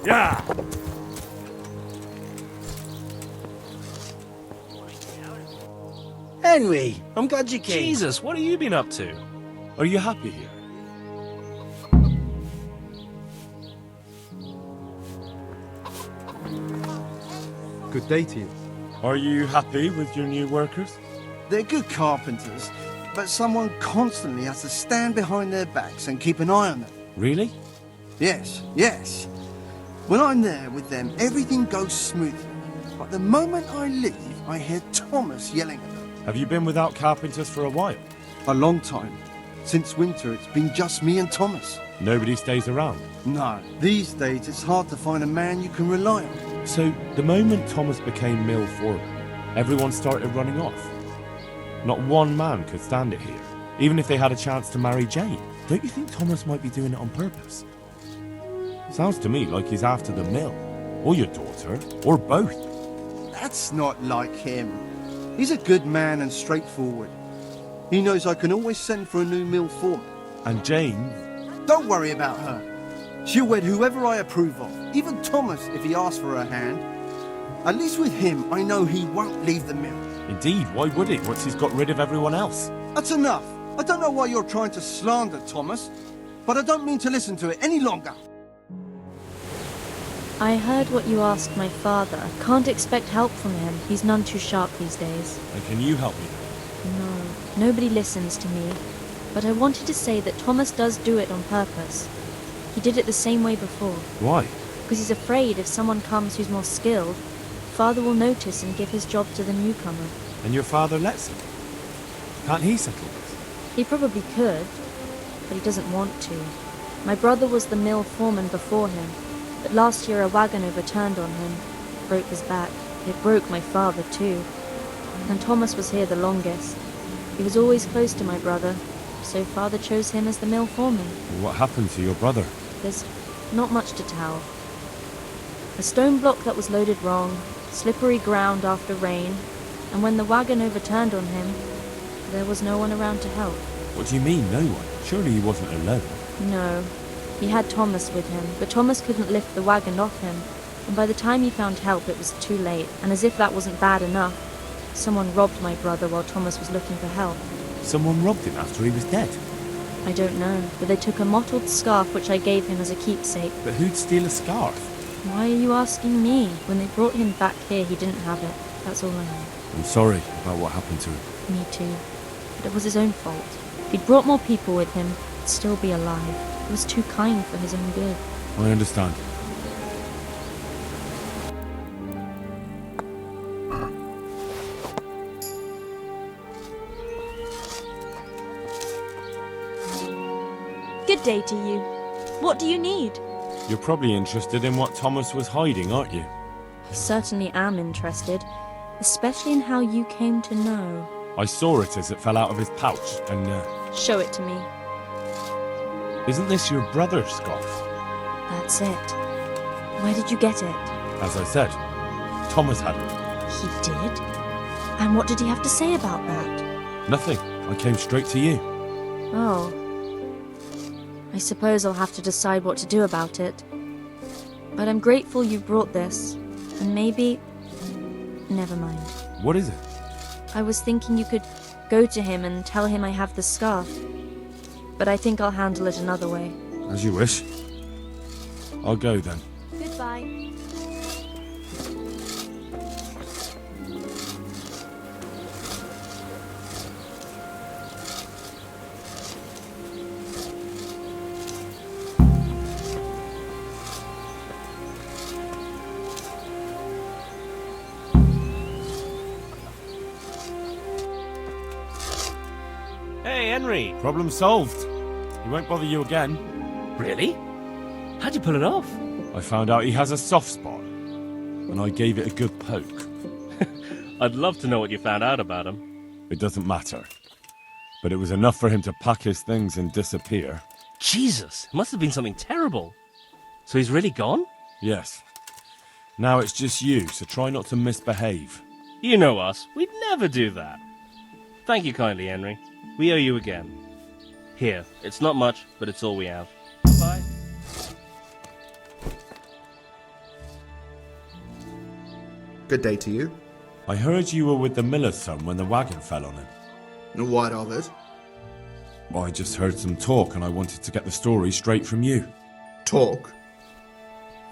Yeah! Henry, I'm glad you came. Jesus, what have you been up to? Are you happy here? Good day to you. Are you happy with your new workers? They're good carpenters, but someone constantly has to stand behind their backs and keep an eye on them. Really? Yes, yes. When I'm there with them, everything goes smoothly. But the moment I leave, I hear Thomas yelling at them. Have you been without carpenters for a while? A long time. Since winter, it's been just me and Thomas. Nobody stays around? No, these days it's hard to find a man you can rely on. So, the moment Thomas became mill foreman, everyone started running off. Not one man could stand it here, even if they had a chance to marry Jane. Don't you think Thomas might be doing it on purpose? Sounds to me like he's after the mill, or your daughter, or both. That's not like him. He's a good man and straightforward. He knows I can always send for a new mill foreman. And Jane? Don't worry about her. She'll wed whoever I approve of, even Thomas if he asks for her hand. At least with him, I know he won't leave the mill. Indeed, why would he, once he's got rid of everyone else? That's enough. I don't know why you're trying to slander Thomas, but I don't mean to listen to it any longer. I heard what you asked my father. Can't expect help from him. He's none too sharp these days. And can you help me? No, nobody listens to me. But I wanted to say that Thomas does do it on purpose. He did it the same way before. Why? Because he's afraid if someone comes who's more skilled, father will notice and give his job to the newcomer. And your father lets him? Can't he settle this? He probably could, but he doesn't want to. My brother was the mill foreman before him, but last year a wagon overturned on him, broke his back. It broke my father too. And Thomas was here the longest. He was always close to my brother, so father chose him as the mill foreman. What happened to your brother? There's not much to tell. A stone block that was loaded wrong, slippery ground after rain, and when the wagon overturned on him, there was no one around to help. What do you mean, no one? Surely he wasn't alone. No. He had Thomas with him, but Thomas couldn't lift the wagon off him, and by the time he found help it was too late, and as if that wasn't bad enough, someone robbed my brother while Thomas was looking for help. Someone robbed him after he was dead? I don't know, but they took a mottled scarf which I gave him as a keepsake. But who'd steal a scarf? Why are you asking me? When they brought him back here, he didn't have it. That's all I know. I'm sorry about what happened to him. Me too. But it was his own fault. If he'd brought more people with him, he'd still be alive. He was too kind for his own good. I understand. Good day to you. What do you need? You're probably interested in what Thomas was hiding, aren't you? I certainly am interested, especially in how you came to know. I saw it as it fell out of his pouch, and Show it to me. isn't this your brother's scarf? That's it. Where did you get it? As I said, Thomas had it. He did? And what did he have to say about that? Nothing. I came straight to you. Oh. I suppose I'll have to decide what to do about it. But I'm grateful you brought this, and maybe... Never mind. What is it? I was thinking you could go to him and tell him I have the scarf. But I think I'll handle it another way. As you wish. I'll go then. Goodbye. Hey, Henry. Problem solved. He won't bother you again. Really? How'd you pull it off? I found out he has a soft spot, and I gave it a good poke. I'd love to know what you found out about him. It doesn't matter. But it was enough for him to pack his things and disappear. Jesus, it must have been something terrible. So he's really gone? Yes. Now it's just you, so try not to misbehave. You know us. We'd never do that. Thank you kindly, Henry. We owe you again. Here, it's not much, but it's all we have. Bye. Good day to you. I heard you were with the miller's son when the wagon fell on him. What of it? I just heard some talk and I wanted to get the story straight from you. Talk?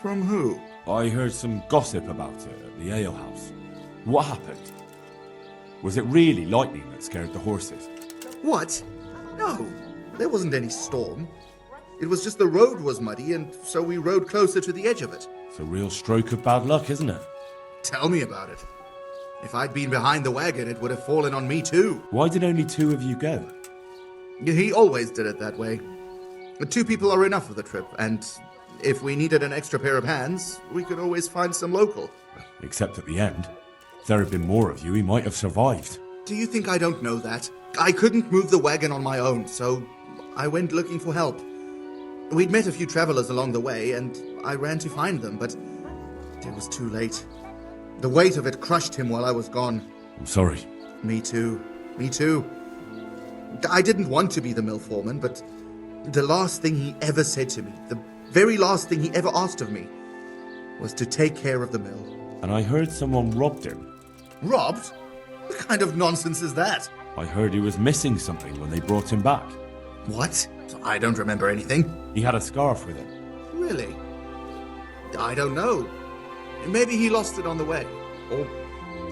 From who? I heard some gossip about it at the alehouse. What happened? Was it really lightning that scared the horses? What? No, there wasn't any storm. It was just the road was muddy, and so we rode closer to the edge of it. It's a real stroke of bad luck, isn't it? Tell me about it. If I'd been behind the wagon, it would have fallen on me too. Why did only 2 of you go? He always did it that way. 2 people are enough for the trip, and if we needed an extra pair of hands, we could always find some local. Except at the end. If there had been more of you, he might have survived. Do you think I don't know that? I couldn't move the wagon on my own, so I went looking for help. We'd met a few travelers along the way, and I ran to find them, but it was too late. The weight of it crushed him while I was gone. I'm sorry. Me too. Me too. I didn't want to be the mill foreman, but the last thing he ever said to me, the very last thing he ever asked of me, was to take care of the mill. And I heard someone robbed him. Robbed? What kind of nonsense is that? I heard he was missing something when they brought him back. What? I don't remember anything. He had a scarf with him. Really? I don't know. Maybe he lost it on the way. Or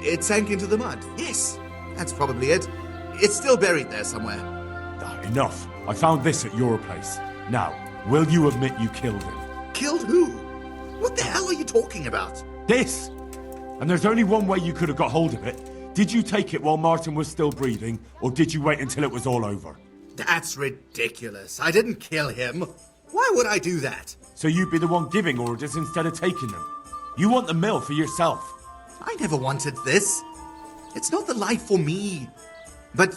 it sank into the mud. Yes, that's probably it. It's still buried there somewhere. Enough. I found this at your place. Now, will you admit you killed him? Killed who? What the hell are you talking about? This! And there's only one way you could have got hold of it. Did you take it while Martin was still breathing, or did you wait until it was all over? That's ridiculous. I didn't kill him. Why would I do that? So you'd be the one giving orders instead of taking them. You want the mill for yourself. I never wanted this. It's not the life for me. But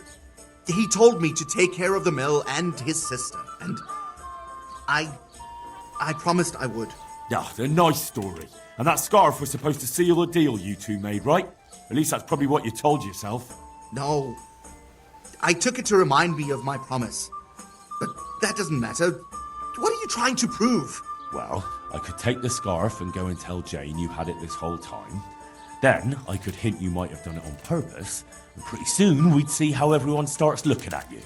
he told me to take care of the mill and his sister, and I promised I would. Yeah, a nice story. And that scarf was supposed to seal the deal you two made, right? At least that's probably what you told yourself. No. I took it to remind me of my promise. But that doesn't matter. What are you trying to prove? Well, I could take the scarf and go and tell Jane you had it this whole time. Then I could hint you might have done it on purpose, and pretty soon we'd see how everyone starts looking at you.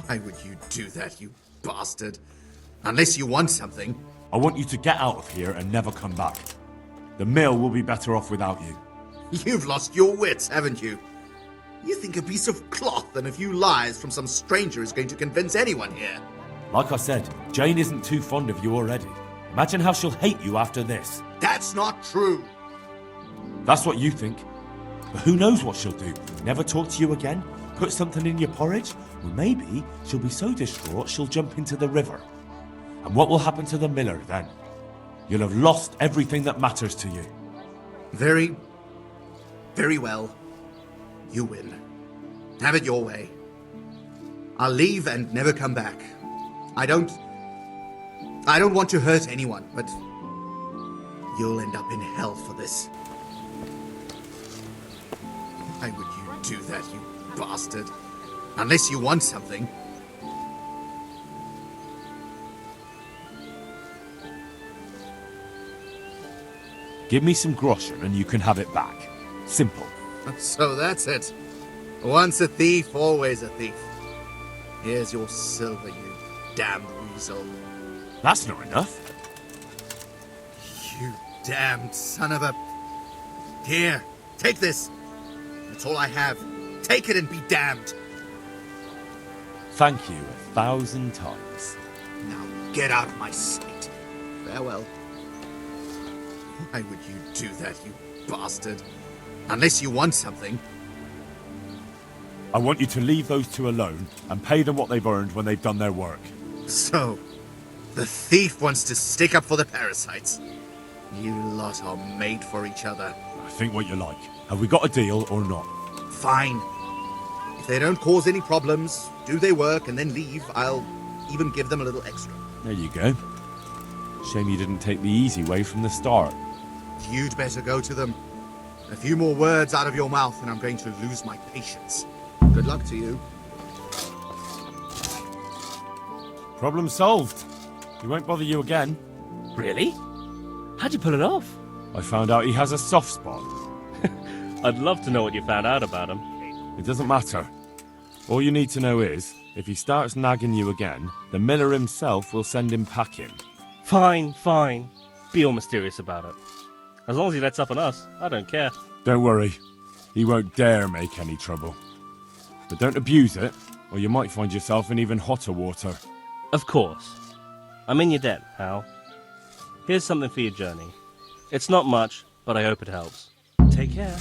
Why would you do that, you bastard? Unless you want something. I want you to get out of here and never come back. The mill will be better off without you. You've lost your wits, haven't you? You think a piece of cloth and a few lies from some stranger is going to convince anyone here? Like I said, Jane isn't too fond of you already. Imagine how she'll hate you after this. That's not true. That's what you think. But who knows what she'll do? Never talk to you again? Put something in your porridge? Or maybe she'll be so distraught she'll jump into the river. And what will happen to the miller then? You'll have lost everything that matters to you. Very well. You win. Have it your way. I'll leave and never come back. I don't want to hurt anyone, but you'll end up in hell for this. Why would you do that, you bastard? Unless you want something. Give me some groschen and you can have it back. Simple. So that's it. Once a thief, always a thief. Here's your silver, you damned weasel. That's not enough. You damned son of a... Here, take this. That's all I have. Take it and be damned. Thank you 1,000 times. Now get out of my sight. Farewell. Why would you do that, you bastard? Unless you want something. I want you to leave those two alone and pay them what they've earned when they've done their work. So, the thief wants to stick up for the parasites. You lot are made for each other. I think what you like. Have we got a deal or not? Fine. If they don't cause any problems, do their work, and then leave, I'll even give them a little extra. There you go. Shame you didn't take the easy way from the start. You'd better go to them. A few more words out of your mouth and I'm going to lose my patience. Good luck to you. Problem solved. He won't bother you again. Really? How'd you pull it off? I found out he has a soft spot. I'd love to know what you found out about him. It doesn't matter. All you need to know is, if he starts nagging you again, the miller himself will send him packing. Fine, fine. Be all mysterious about it. As long as he lets up on us, I don't care. Don't worry. He won't dare make any trouble. But don't abuse it, or you might find yourself in even hotter water. Of course. I'm in your debt, Hal. Here's something for your journey. It's not much, but I hope it helps. Take care.